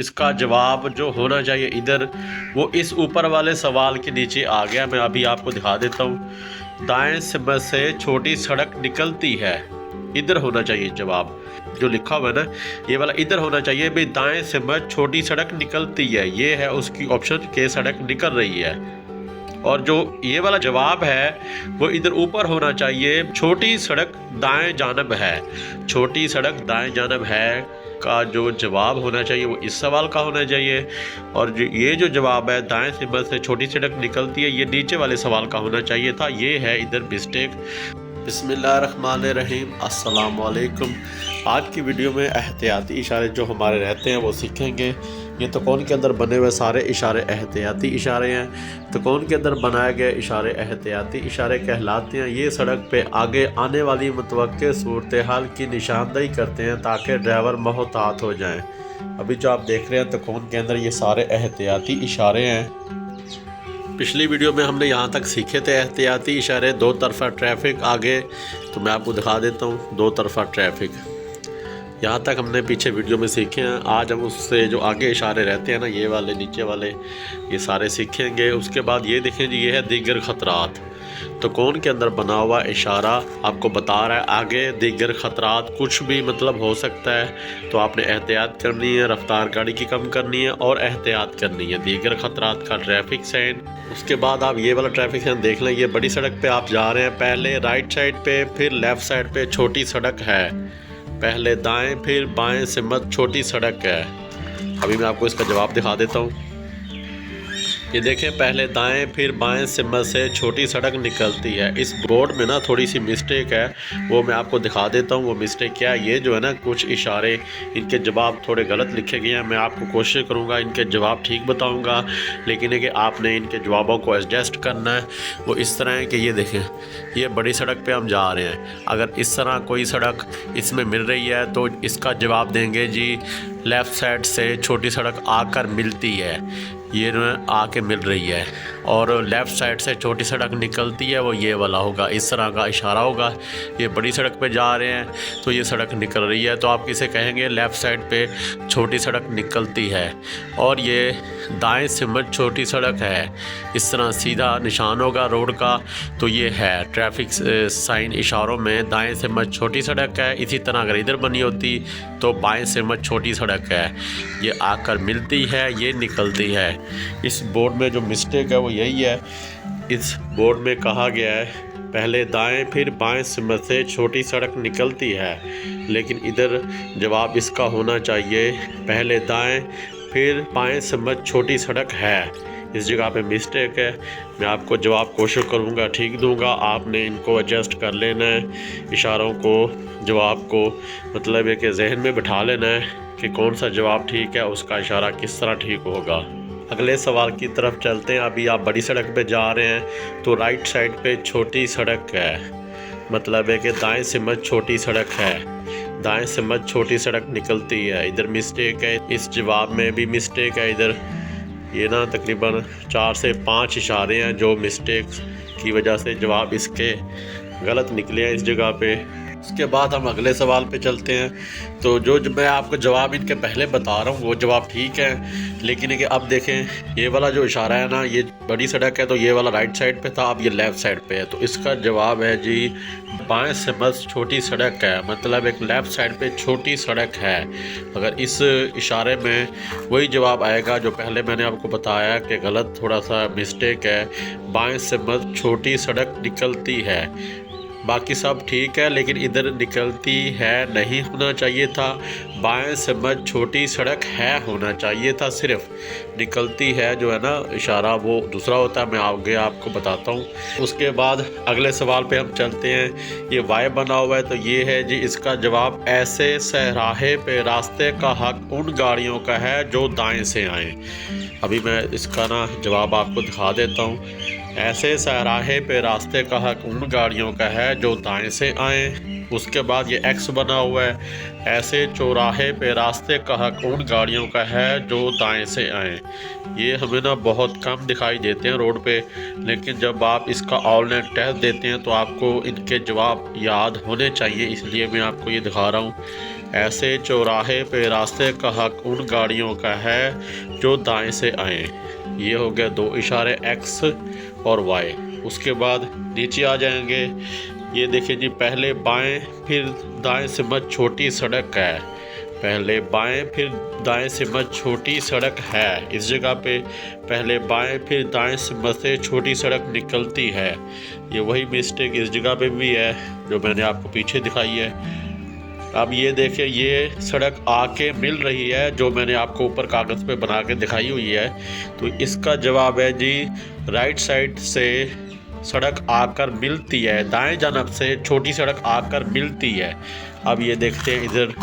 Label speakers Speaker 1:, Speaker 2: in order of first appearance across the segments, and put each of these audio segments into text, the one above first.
Speaker 1: इसका जवाब जो होना चाहिए इधर, वो इस ऊपर वाले सवाल के नीचे आ गया। मैं अभी आपको दिखा देता हूँ। दाएं से छोटी सड़क निकलती है, इधर होना चाहिए जवाब। जो लिखा हुआ है ना, ये वाला इधर होना चाहिए भाई। दाएं से छोटी सड़क निकलती है, ये है उसकी ऑप्शन के सड़क निकल रही है। और जो ये वाला जवाब है वो इधर ऊपर होना चाहिए, छोटी सड़क दाएं जानब है। छोटी सड़क दाएं जानब है का जो जवाब होना चाहिए वो इस सवाल का होना चाहिए। और जो ये जो जवाब है दाएं से छोटी सड़क निकलती है, ये नीचे वाले सवाल का होना चाहिए था। ये है इधर मिस्टेक। बिस्मिल्लाहिर्रहमानिर्रहीम, अस्सलाम वालेकुम। आज की वीडियो में एहतियाती इशारे जो हमारे रहते हैं वो सीखेंगे। ये तकोन के अंदर बने हुए सारे इशारे एहतियाती इशारे हैं। तकोन के अंदर बनाए गए इशारे एहतियाती इशारे कहलाते हैं। ये सड़क पे आगे आने वाली मुतवक्के सूरत हाल की निशानदेही करते हैं ताकि ड्राइवर मोहतात हो जाएं। अभी जो आप देख रहे हैं तकोन के अंदर ये सारे एहतियाती इशारे हैं। पिछली वीडियो में हमने यहाँ तक सीखे थे एहतियाती इशारे। दो तरफा ट्रैफिक आगे, तो मैं आपको दिखा देता हूँ दो तरफा ट्रैफिक। यहाँ तक हमने पीछे वीडियो में सीखे हैं। आज हम उससे जो आगे इशारे रहते हैं ना, ये वाले नीचे वाले, ये सारे सीखेंगे। उसके बाद ये देखें जी, ये है दीगर ख़तरात। तो कौन के अंदर बना हुआ इशारा आपको बता रहा है आगे दीगर ख़तरात कुछ भी मतलब हो सकता है, तो आपने एहतियात करनी है, रफ्तार गाड़ी की कम करनी है और एहतियात करनी है। दीगर ख़तरात का ट्रैफिक साइन। उसके बाद आप ये वाला ट्रैफिक साइन देख लें। ये बड़ी सड़क पे आप जा रहे हैं, पहले राइट साइड पे फिर लेफ़्ट साइड पे छोटी सड़क है, पहले दाएं फिर बाएं से मत छोटी सड़क है। अभी मैं आपको इसका जवाब दिखा देता हूँ। ये देखें, पहले दाएं फिर बाएं से छोटी सड़क निकलती है। इस बोर्ड में ना थोड़ी सी मिस्टेक है, वो मैं आपको दिखा देता हूँ। वो मिस्टेक क्या है, ये जो है ना कुछ इशारे इनके जवाब थोड़े गलत लिखे गए हैं। मैं आपको कोशिश करूँगा इनके जवाब ठीक बताऊँगा, लेकिन है कि आपने इनके जवाबों को एडजस्ट करना है। वो इस तरह है कि ये देखें, ये बड़ी सड़क पर हम जा रहे हैं। अगर इस तरह कोई सड़क इसमें मिल रही है तो इसका जवाब देंगे जी लेफ़्ट साइड से छोटी सड़क आकर मिलती है, ये आके मिल रही है। और लेफ़्ट साइड से छोटी सड़क निकलती है, वो ये वाला होगा, इस तरह का इशारा होगा। ये बड़ी सड़क पे जा रहे हैं तो ये सड़क निकल रही है, तो आप किसे कहेंगे लेफ़्ट साइड पे छोटी सड़क निकलती है। और ये दाएं से मत छोटी सड़क है, इस तरह सीधा निशान होगा रोड का, तो ये है ट्रैफिक साइन इशारों में दाएं से मत छोटी सड़क है। इसी तरह अगर इधर बनी होती तो बाएं से मत छोटी सड़क है, ये आकर मिलती है, ये निकलती है। इस बोर्ड में जो मिस्टेक है वो यही है। इस बोर्ड में कहा गया है पहले दाएं फिर बाएं से छोटी सड़क निकलती है, लेकिन इधर जवाब इसका होना चाहिए पहले दाएं फिर बाएं से छोटी सड़क है। इस जगह पे मिस्टेक है। मैं आपको जवाब कोशिश करूँगा ठीक दूंगा, आपने इनको एडजस्ट कर लेना है। इशारों को, जवाब को मतलब है कि जहन में बिठा लेना है कि कौन सा जवाब ठीक है, उसका इशारा किस तरह ठीक होगा। अगले सवाल की तरफ चलते हैं। अभी आप बड़ी सड़क पे जा रहे हैं तो राइट साइड पे छोटी सड़क है, मतलब है कि दाएं से मत छोटी सड़क है, दाएं से मत छोटी सड़क निकलती है। इधर मिस्टेक है, इस जवाब में भी मिस्टेक है। इधर ये ना तकरीबन 4 से 5 इशारे हैं जो मिस्टेक की वजह से जवाब इसके गलत निकले हैं इस जगह पे। उसके बाद हम अगले सवाल पे चलते हैं। तो जो मैं आपको जवाब इनके पहले बता रहा हूँ वो जवाब ठीक है, लेकिन कि अब देखें ये वाला जो इशारा है ना, ये बड़ी सड़क है तो ये वाला राइट साइड पे था, अब ये लेफ़्ट साइड पे है। तो इसका जवाब है जी बाएं से मत छोटी सड़क है, मतलब एक लेफ़्ट साइड पे छोटी सड़क है। अगर इस इशारे में वही जवाब आएगा जो पहले मैंने आपको बताया कि गलत, थोड़ा सा मिस्टेक है। बाएं से मत छोटी सड़क निकलती है, बाकी सब ठीक है, लेकिन इधर निकलती है नहीं होना चाहिए था। बाएं से मत छोटी सड़क है होना चाहिए था। सिर्फ निकलती है जो है ना इशारा वो दूसरा होता है। मैं आगे आपको बताता हूँ। उसके बाद अगले सवाल पे हम चलते हैं। ये वाई बना हुआ है तो ये है जी इसका जवाब ऐसे सहराहे पे रास्ते का हक उन गाड़ियों का है जो दाएं से आएँ। अभी मैं इसका ना जवाब आपको दिखा देता हूँ। ऐसे सहराहे पे रास्ते का हक उन गाड़ियों का है जो दाएं से आएँ। उसके बाद ये एक्स बना हुआ है, ऐसे चौराहे पे रास्ते का हक उन गाड़ियों का है जो दाएं से आएँ। ये हमें ना बहुत कम दिखाई देते हैं रोड पे, लेकिन जब आप इसका ऑनलाइन टेस्ट देते हैं तो आपको इनके जवाब याद होने चाहिए, इसलिए मैं आपको ये दिखा रहा हूँ। ऐसे चौराहे पे रास्ते का हक उन गाड़ियों का है जो दाएं से आए। ये हो गया 2 इशारे एक्स और वाई। उसके बाद नीचे आ जाएंगे। ये देखिए जी, पहले बाएं फिर दाएं से मत छोटी सड़क है। पहले बाएं फिर दाएं से मत छोटी सड़क है। इस जगह पे पहले बाएं फिर दाएं से मत से छोटी सड़क निकलती है। ये वही मिस्टेक इस जगह पे भी है जो मैंने आपको पीछे दिखाई है। अब ये देखिए, ये सड़क आके मिल रही है जो मैंने आपको ऊपर कागज़ पे बना के दिखाई हुई है। तो इसका जवाब है जी, राइट साइड से सड़क आकर मिलती है, दाएं जानब से छोटी सड़क आकर मिलती है। अब ये देखते हैं, इधर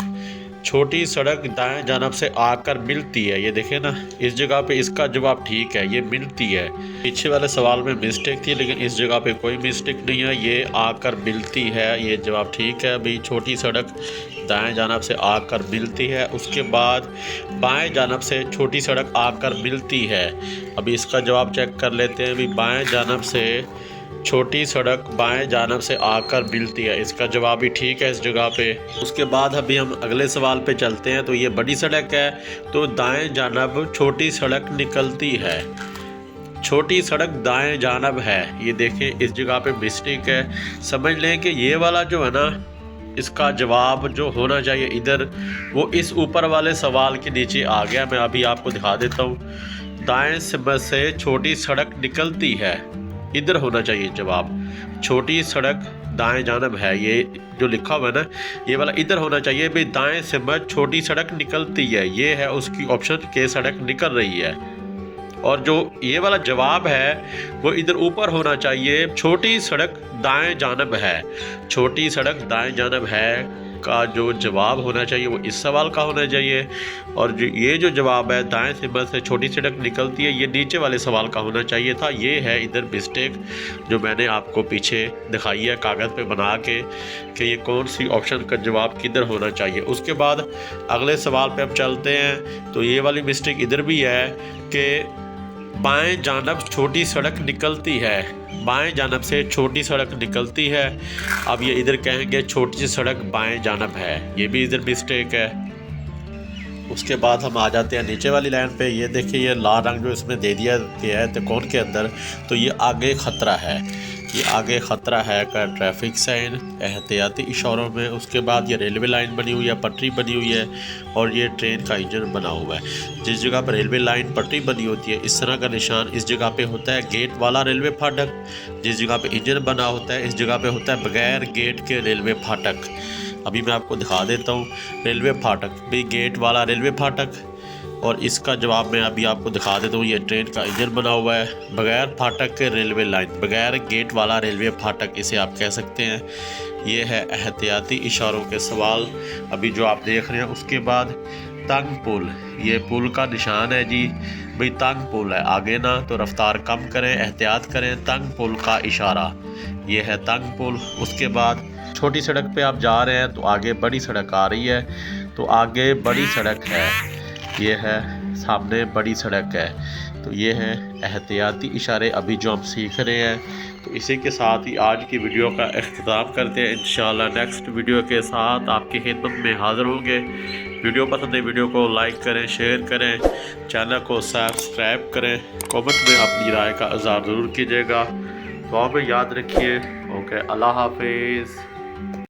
Speaker 1: छोटी सड़क दाएं जानब से आकर मिलती है। ये देखें ना, इस जगह पे इसका जवाब ठीक है, ये मिलती है। पीछे वाले सवाल में मिस्टेक थी, लेकिन इस जगह पे कोई मिस्टेक नहीं है, ये आकर मिलती है, ये जवाब ठीक है। अभी छोटी सड़क दाएं जानब से आकर मिलती है। उसके बाद बाएं जानब से छोटी सड़क आकर मिलती है। अभी इसका जवाब चेक कर लेते हैं। अभी बाएं जानब से छोटी सड़क बाएं जानब से आकर मिलती है, इसका जवाब भी ठीक है इस जगह पे। उसके बाद अभी हम अगले सवाल पे चलते हैं। तो ये बड़ी सड़क है, तो दाएं जानब छोटी सड़क निकलती है। छोटी सड़क दाएं जानब है, ये देखें इस जगह पे मिस्टेक है। समझ लें कि ये वाला जो है ना, इसका जवाब जो होना चाहिए इधर, वो इस ऊपर वाले सवाल के नीचे आ गया। मैं अभी आपको दिखा देता हूँ। दाएं से छोटी सड़क निकलती है, इधर होना चाहिए जवाब। छोटी सड़क दाएं जानब है, ये जो लिखा हुआ है ना, ये वाला इधर होना चाहिए। भाई दाएं से मत छोटी सड़क निकलती है, ये है उसकी ऑप्शन के सड़क निकल रही है। और जो ये वाला जवाब है वो इधर ऊपर होना चाहिए, छोटी सड़क दाएं जानब है। छोटी सड़क दाएं जानब है का जो जवाब होना चाहिए वो इस सवाल का होना चाहिए। और जो ये जो जवाब है, दाएं से मत से छोटी सड़क निकलती है, ये नीचे वाले सवाल का होना चाहिए था। ये है इधर मिस्टेक जो मैंने आपको पीछे दिखाई है कागज़ पे बना के, कि ये कौन सी ऑप्शन का जवाब किधर होना चाहिए। उसके बाद अगले सवाल पे हम चलते हैं। तो ये वाली मिस्टेक इधर भी है कि बाएं जानब छोटी सड़क निकलती है, बाएं जानब से छोटी सड़क निकलती है। अब ये इधर कहेंगे छोटी सड़क बाएं जानब है, ये भी इधर मिस्टेक है। उसके बाद हम आ जाते हैं नीचे वाली लाइन पे। ये देखिए, ये लाल रंग जो इसमें दे दिया गया है त्रिकोण के अंदर, तो ये आगे ख़तरा है। ये आगे ख़तरा है का ट्रैफिक साइन एहतियाती इशारों में। उसके बाद ये रेलवे लाइन बनी हुई है, पटरी बनी हुई है, और ये ट्रेन का इंजन बना हुआ है। जिस जगह पर रेलवे लाइन पटरी बनी होती है, इस तरह का निशान इस जगह पे होता है गेट वाला रेलवे फाटक। जिस जगह पे इंजन बना होता है, इस जगह पे होता है बगैर गेट के रेलवे फाटक। अभी मैं आपको दिखा देता हूँ रेलवे फाटक भी, गेट वाला रेलवे फाटक। और इसका जवाब मैं अभी आपको दिखा देता हूँ। ये ट्रेन का इंजन बना हुआ है, बगैर फाटक के रेलवे लाइन, बगैर गेट वाला रेलवे फाटक इसे आप कह सकते हैं। ये है एहतियाती इशारों के सवाल अभी जो आप देख रहे हैं। उसके बाद तंग पुल, ये पुल का निशान है जी, भाई तंग पुल है, आगे ना तो रफ्तार कम करें, एहतियात करें। तंग पुल का इशारा, ये है तंग पुल। उसके बाद छोटी सड़क पे आप जा रहे हैं तो आगे बड़ी सड़क आ रही है, तो आगे बड़ी सड़क है, ये है सामने बड़ी सड़क है। तो ये है एहतियाती इशारे अभी जो हम सीख रहे हैं। तो इसी के साथ ही आज की वीडियो का इख्तिताम करते हैं। इंशाल्लाह नेक्स्ट वीडियो के साथ आपकी खिदमत में हाज़िर होंगे। वीडियो पसंद है वीडियो को लाइक करें, शेयर करें, चैनल को सब्सक्राइब करें, कमेंट में अपनी राय का इज़हार ज़रूर कीजिएगा। दुआ में याद रखिए। ओके, अल्लाह हाफिज़।